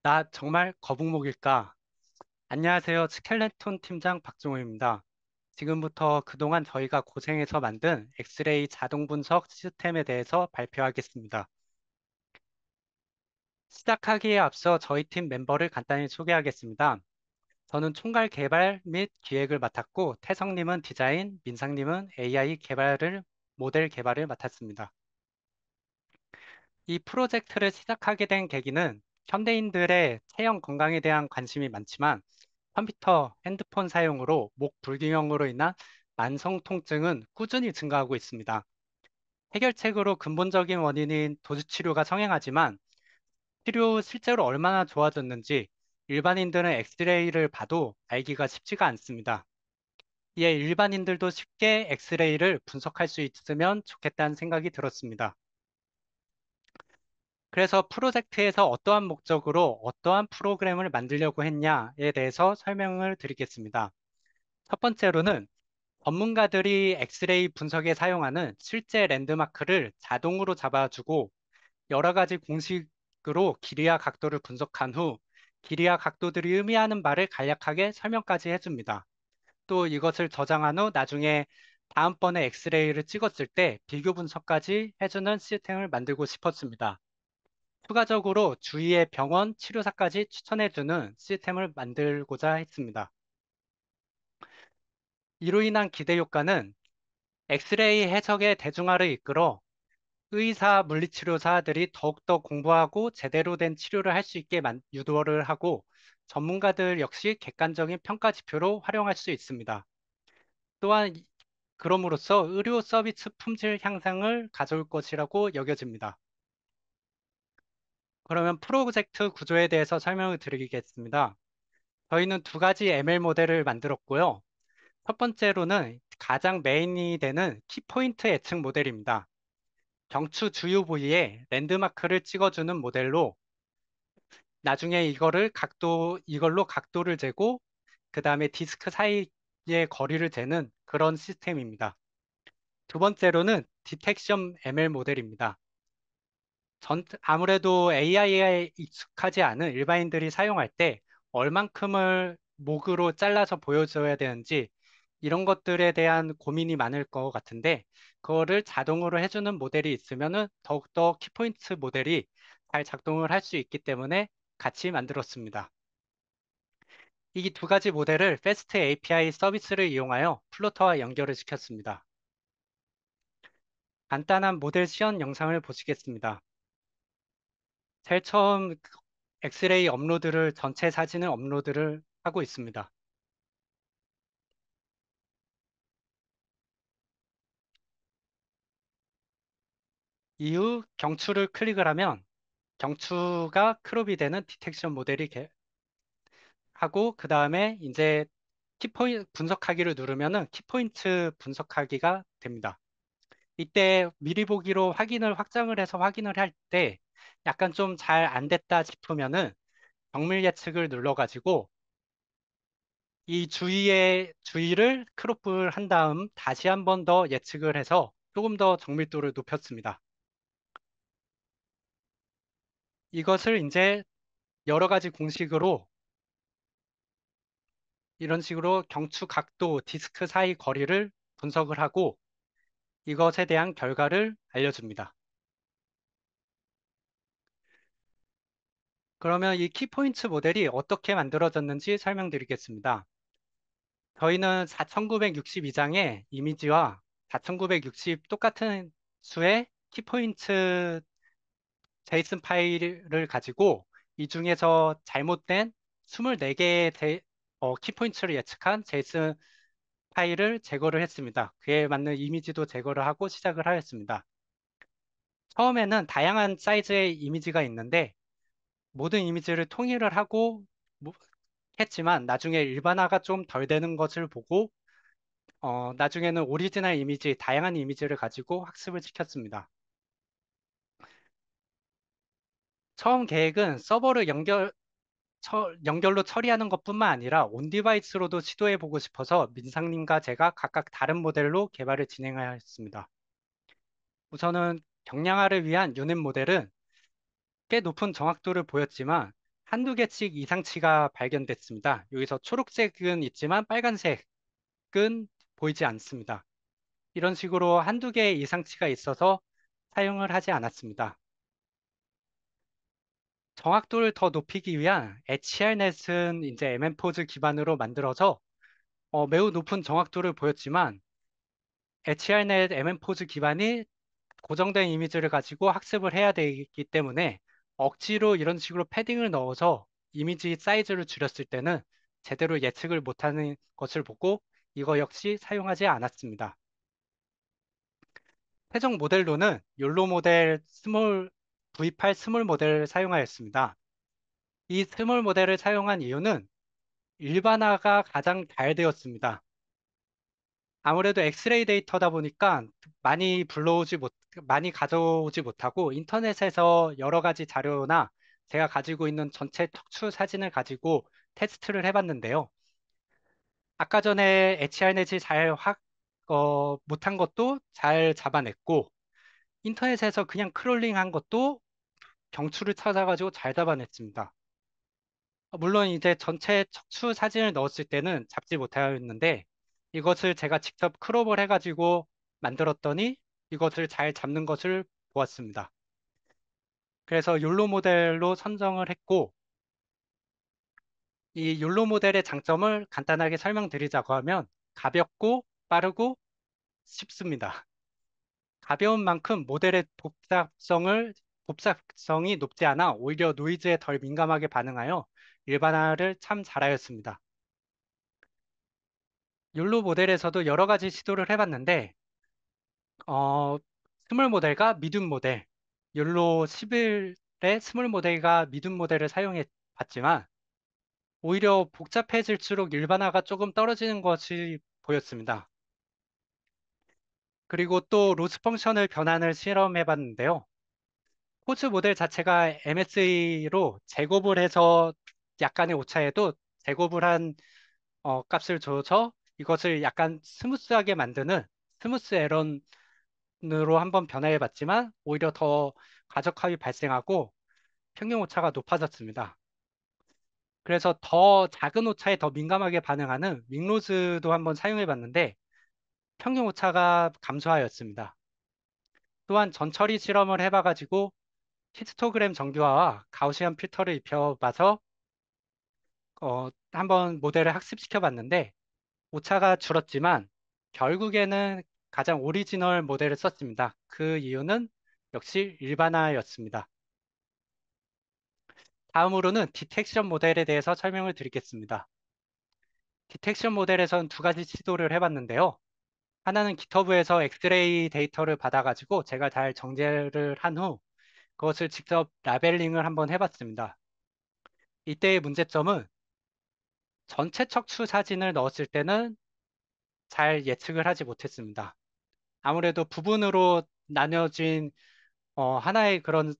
나 정말 거북목일까? 안녕하세요. 스켈레톤 팀장 박종호입니다. 지금부터 그동안 저희가 고생해서 만든 엑스레이 자동 분석 시스템에 대해서 발표하겠습니다. 시작하기에 앞서 저희 팀 멤버를 간단히 소개하겠습니다. 저는 총괄 개발 및 기획을 맡았고, 태성님은 디자인, 민상님은 AI 모델 개발을 맡았습니다. 이 프로젝트를 시작하게 된 계기는 현대인들의 체형 건강에 대한 관심이 많지만 컴퓨터, 핸드폰 사용으로 목 불균형으로 인한 만성 통증은 꾸준히 증가하고 있습니다. 해결책으로 근본적인 원인인 도수 치료가 성행하지만 치료 후 실제로 얼마나 좋아졌는지 일반인들은 엑스레이를 봐도 알기가 쉽지가 않습니다. 이에 일반인들도 쉽게 엑스레이를 분석할 수 있으면 좋겠다는 생각이 들었습니다. 그래서 프로젝트에서 어떠한 목적으로 어떠한 프로그램을 만들려고 했냐에 대해서 설명을 드리겠습니다. 첫 번째로는 전문가들이 엑스레이 분석에 사용하는 실제 랜드마크를 자동으로 잡아주고 여러 가지 공식으로 길이와 각도를 분석한 후 길이와 각도들이 의미하는 바를 간략하게 설명까지 해줍니다. 또 이것을 저장한 후 나중에 다음번에 엑스레이를 찍었을 때 비교 분석까지 해주는 시스템을 만들고 싶었습니다. 추가적으로 주위의 병원, 치료사까지 추천해주는 시스템을 만들고자 했습니다. 이로 인한 기대 효과는 엑스레이 해석의 대중화를 이끌어 의사, 물리치료사들이 더욱더 공부하고 제대로 된 치료를 할 수 있게 유도를 하고 전문가들 역시 객관적인 평가 지표로 활용할 수 있습니다. 또한 그럼으로써 의료 서비스 품질 향상을 가져올 것이라고 여겨집니다. 그러면 프로젝트 구조에 대해서 설명을 드리겠습니다. 저희는 두 가지 ML 모델을 만들었고요. 첫 번째로는 가장 메인이 되는 키포인트 예측 모델입니다. 경추 주요 부위에 랜드마크를 찍어주는 모델로 나중에 이걸로 각도를 재고 그 다음에 디스크 사이의 거리를 재는 그런 시스템입니다. 두 번째로는 디텍션 ML 모델입니다. 아무래도 AI에 익숙하지 않은 일반인들이 사용할 때 얼만큼을 목으로 잘라서 보여줘야 되는지 이런 것들에 대한 고민이 많을 것 같은데 그거를 자동으로 해주는 모델이 있으면 더욱더 키포인트 모델이 잘 작동을 할 수 있기 때문에 같이 만들었습니다. 이 두 가지 모델을 패스트 API 서비스를 이용하여 플로터와 연결을 시켰습니다. 간단한 모델 시연 영상을 보시겠습니다. 제일 처음 엑스레이 업로드를 전체 사진을 업로드를 하고 있습니다. 이후 경추를 클릭을 하면 경추가 크롭이 되는 디텍션 모델이 하고 그 다음에 이제 키포인트 분석하기를 누르면은 키포인트 분석하기가 됩니다. 이때 미리 보기로 확장을 해서 확인을 할 때 약간 좀 잘 안 됐다 싶으면은 정밀 예측을 눌러가지고 이 주위를 크롭을 한 다음 다시 한 번 더 예측을 해서 조금 더 정밀도를 높였습니다. 이것을 이제 여러 가지 공식으로 이런 식으로 경추 각도, 디스크 사이 거리를 분석을 하고 이것에 대한 결과를 알려줍니다. 그러면 이 키포인트 모델이 어떻게 만들어졌는지 설명드리겠습니다. 저희는 4962장의 이미지와 4960 똑같은 수의 키포인트 제이슨 파일을 가지고 이 중에서 잘못된 24개의 키포인트를 예측한 제이슨 파일을 제거를 했습니다. 그에 맞는 이미지도 제거를 하고 시작을 하였습니다. 처음에는 다양한 사이즈의 이미지가 있는데 모든 이미지를 통일을 하고 뭐- 했지만 나중에 일반화가 좀 덜 되는 것을 보고 나중에는 오리지널 이미지, 다양한 이미지를 가지고 학습을 시켰습니다. 처음 계획은 연결로 처리하는 것뿐만 아니라 온 디바이스로도 시도해 보고 싶어서 민상님과 제가 각각 다른 모델로 개발을 진행하였습니다. 우선은 경량화를 위한 유닛 모델은 꽤 높은 정확도를 보였지만 한두 개씩 이상치가 발견됐습니다. 여기서 초록색은 있지만 빨간색은 보이지 않습니다. 이런 식으로 한두 개의 이상치가 있어서 사용을 하지 않았습니다. 정확도를 더 높이기 위한 HRNet은 이제 MMPOS 기반으로 만들어져 매우 높은 정확도를 보였지만 HRNet MMPOS 기반이 고정된 이미지를 가지고 학습을 해야 되기 때문에 억지로 이런 식으로 패딩을 넣어서 이미지 사이즈를 줄였을 때는 제대로 예측을 못하는 것을 보고 이거 역시 사용하지 않았습니다. 최종 모델로는 욜로 모델 스몰 V8 스몰 모델을 사용하였습니다. 이 스몰 모델을 사용한 이유는 일반화가 가장 잘 되었습니다. 아무래도 엑스레이 데이터다 보니까 많이 가져오지 못하고 인터넷에서 여러 가지 자료나 제가 가지고 있는 전체 척추 사진을 가지고 테스트를 해봤는데요. 아까 전에 HR넷이 못한 것도 잘 잡아냈고, 인터넷에서 그냥 크롤링한 것도 경추를 찾아가지고 잘 잡아냈습니다. 물론 이제 전체 척추 사진을 넣었을 때는 잡지 못하였는데 이것을 제가 직접 크롭을 해가지고 만들었더니 이것을 잘 잡는 것을 보았습니다. 그래서 욜로 모델로 선정을 했고 이 욜로 모델의 장점을 간단하게 설명드리자고 하면 가볍고 빠르고 쉽습니다. 가벼운 만큼 모델의 복잡성이 높지 않아 오히려 노이즈에 덜 민감하게 반응하여 일반화를 참 잘하였습니다. 욜로 모델에서도 여러 가지 시도를 해봤는데, 어, 스몰 모델과 미디움 모델, 욜로 11의 스몰 모델과 미디움 모델을 사용해 봤지만, 오히려 복잡해질수록 일반화가 조금 떨어지는 것이 보였습니다. 그리고 또 로스 펑션을 변환을 실험해 봤는데요. 포즈 모델 자체가 MSE로 제곱을 해서 약간의 오차에도 제곱을 한 값을 줘서 이것을 약간 스무스하게 만드는 스무스 에런으로 한번 변화해 봤지만 오히려 더 과적함이 발생하고 평균 오차가 높아졌습니다. 그래서 더 작은 오차에 더 민감하게 반응하는 윙로즈도 한번 사용해 봤는데 평균 오차가 감소하였습니다. 또한 전처리 실험을 해봐가지고 히스토그램 정교화와 가우시안 필터를 입혀봐서 한번 모델을 학습시켜 봤는데 오차가 줄었지만 결국에는 가장 오리지널 모델을 썼습니다. 그 이유는 역시 일반화였습니다. 다음으로는 디텍션 모델에 대해서 설명을 드리겠습니다. 디텍션 모델에서는 두 가지 시도를 해봤는데요. 하나는 GitHub에서 엑스레이 데이터를 받아가지고 제가 잘 정제를 한 후 그것을 직접 라벨링을 한번 해봤습니다. 이때의 문제점은 전체 척추 사진을 넣었을 때는 잘 예측을 하지 못했습니다. 아무래도 부분으로 나뉘어진 하나의 그런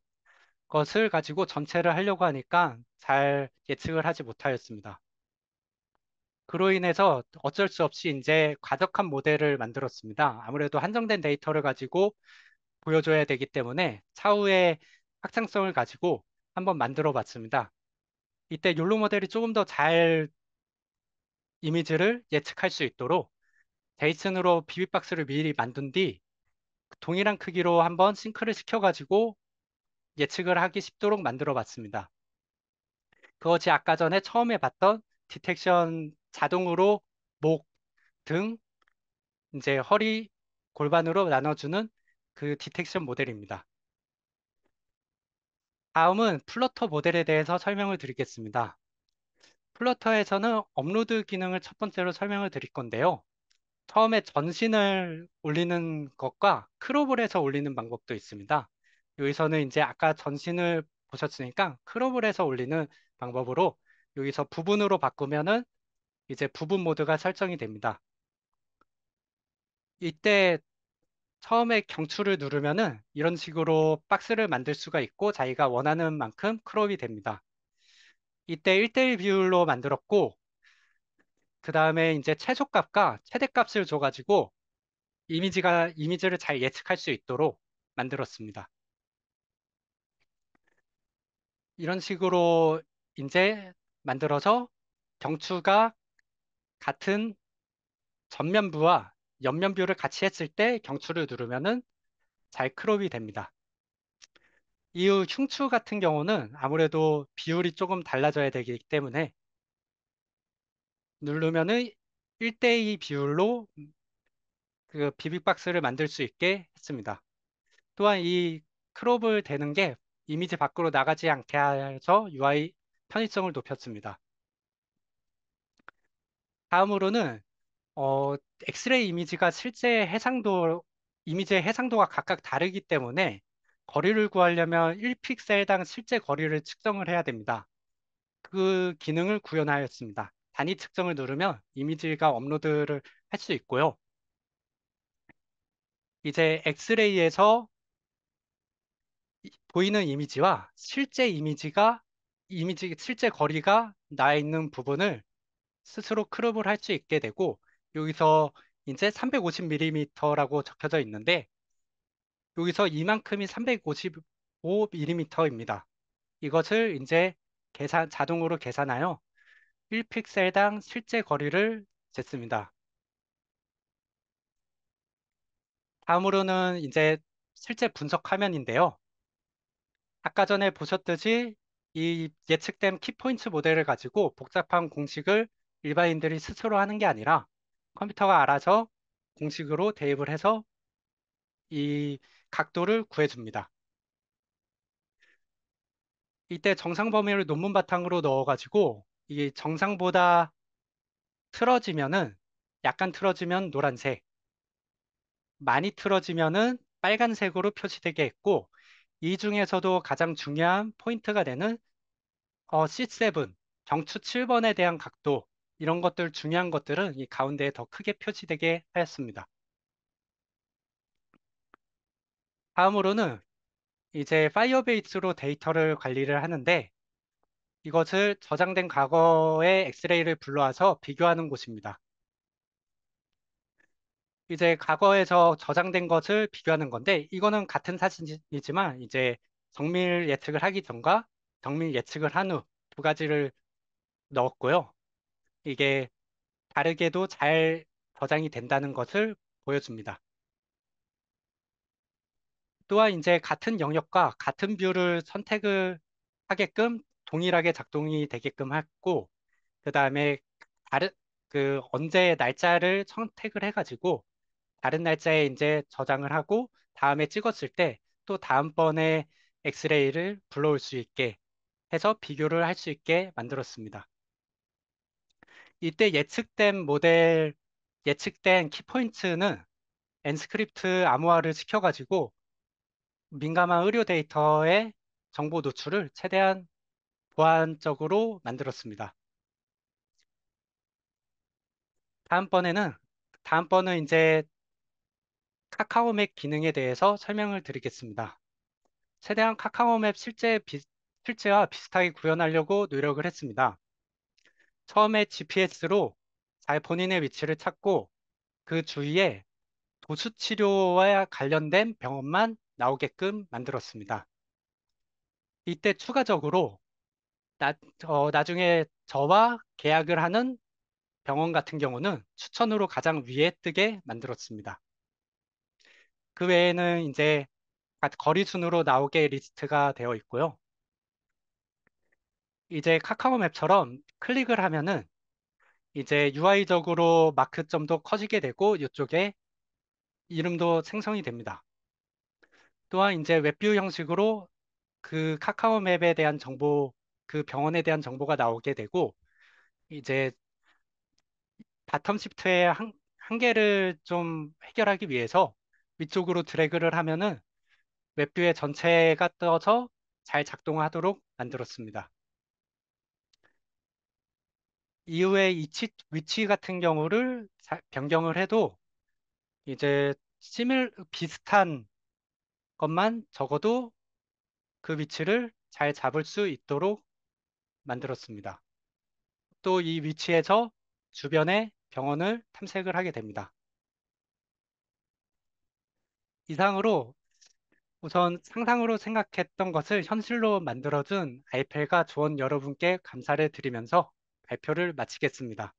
것을 가지고 전체를 하려고 하니까 잘 예측을 하지 못하였습니다. 그로 인해서 어쩔 수 없이 이제 과적한 모델을 만들었습니다. 아무래도 한정된 데이터를 가지고 보여줘야 되기 때문에 차후에 확장성을 가지고 한번 만들어 봤습니다. 이때 욜로 모델이 조금 더 잘 이미지를 예측할 수 있도록 제이슨으로 비비박스를 미리 만든 뒤 동일한 크기로 한번 싱크를 시켜가지고 예측을 하기 쉽도록 만들어 봤습니다. 그것이 아까 전에 처음에 봤던 디텍션 자동으로 목, 등, 이제 허리, 골반으로 나눠주는 그 디텍션 모델입니다. 다음은 플러터 모델에 대해서 설명을 드리겠습니다. 플러터에서는 업로드 기능을 첫 번째로 설명을 드릴 건데요. 처음에 전신을 올리는 것과 크롭을 해서 올리는 방법도 있습니다. 여기서는 이제 아까 전신을 보셨으니까 크롭을 해서 올리는 방법으로 여기서 부분으로 바꾸면은 이제 부분 모드가 설정이 됩니다. 이때 처음에 경추를 누르면은 이런 식으로 박스를 만들 수가 있고 자기가 원하는 만큼 크롭이 됩니다. 이때 1대1 비율로 만들었고 그 다음에 이제 최소값과 최대값을 줘가지고 이미지를 잘 예측할 수 있도록 만들었습니다. 이런 식으로 이제 만들어서 경추가 같은 전면부와 옆면부를 같이 했을 때 경추를 누르면은 잘 크롭이 됩니다. 이후 흉추 같은 경우는 아무래도 비율이 조금 달라져야 되기 때문에 누르면은 1대2 비율로 그 비빅박스를 만들 수 있게 했습니다. 또한 이 크롭을 대는 게 이미지 밖으로 나가지 않게 해서 UI 편의성을 높였습니다. 다음으로는 어, 엑스레이 이미지가 실제 이미지의 해상도가 각각 다르기 때문에 거리를 구하려면 1픽셀당 실제 거리를 측정을 해야 됩니다. 그 기능을 구현하였습니다. 단위 측정을 누르면 이미지가 업로드를 할 수 있고요. 이제 엑스레이에서 보이는 이미지와 실제 거리가 나 있는 부분을 스스로 크롭을 할 수 있게 되고, 여기서 이제 350mm라고 적혀져 있는데, 여기서 이만큼이 355mm입니다. 이것을 이제 자동으로 계산하여 1픽셀당 실제 거리를 쟀습니다. 다음으로는 이제 실제 분석 화면인데요. 아까 전에 보셨듯이 이 예측된 키포인트 모델을 가지고 복잡한 공식을 일반인들이 스스로 하는 게 아니라 컴퓨터가 알아서 공식으로 대입을 해서 이 각도를 구해줍니다. 이때 정상 범위를 논문 바탕으로 넣어가지고 이게 정상보다 틀어지면은 약간 틀어지면 노란색, 많이 틀어지면은 빨간색으로 표시되게 했고 이 중에서도 가장 중요한 포인트가 되는 C7, 경추 7번에 대한 각도 이런 것들 중요한 것들은 이 가운데에 더 크게 표시되게 하였습니다. 다음으로는 이제 파이어베이스로 데이터를 관리를 하는데 이것을 저장된 과거의 엑스레이를 불러와서 비교하는 곳입니다. 이제 과거에서 저장된 것을 비교하는 건데 이거는 같은 사진이지만 이제 정밀 예측을 하기 전과 정밀 예측을 한 후 두 가지를 넣었고요. 이게 다르게도 잘 저장이 된다는 것을 보여줍니다. 또한 이제 같은 영역과 같은 뷰를 선택을 하게끔 동일하게 작동이 되게끔 했고, 그 다음에 다른 언제 날짜를 선택을 해가지고 다른 날짜에 이제 저장을 하고 다음에 찍었을 때 또 다음번에 엑스레이를 불러올 수 있게 해서 비교를 할 수 있게 만들었습니다. 이때 예측된 키포인트는 엔스크립트 암호화를 시켜가지고 민감한 의료 데이터의 정보 노출을 최대한 보안적으로 만들었습니다. 다음번에는, 다음번은 이제 카카오맵 기능에 대해서 설명을 드리겠습니다. 최대한 카카오맵 실제와 비슷하게 구현하려고 노력을 했습니다. 처음에 GPS로 잘 본인의 위치를 찾고 그 주위에 도수 치료와 관련된 병원만 나오게끔 만들었습니다. 이때 추가적으로 나, 나중에 저와 계약을 하는 병원 같은 경우는 추천으로 가장 위에 뜨게 만들었습니다. 그 외에는 이제 거리 순으로 나오게 리스트가 되어 있고요. 이제 카카오맵처럼 클릭을 하면은 이제 UI적으로 마크점도 커지게 되고 이쪽에 이름도 생성이 됩니다. 또한 이제 웹뷰 형식으로 그 카카오맵에 대한 정보, 그 병원에 대한 정보가 나오게 되고 이제 바텀 시프트의 한계를 좀 해결하기 위해서 위쪽으로 드래그를 하면은 웹뷰의 전체가 떠서 잘 작동하도록 만들었습니다. 이후에 위치 같은 경우를 변경을 해도 이제 비슷한 것만 적어도 그 위치를 잘 잡을 수 있도록 만들었습니다. 또 이 위치에서 주변의 병원을 탐색을 하게 됩니다. 이상으로 우선 상상으로 생각했던 것을 현실로 만들어준 아이펠과 조원 여러분께 감사를 드리면서 발표를 마치겠습니다.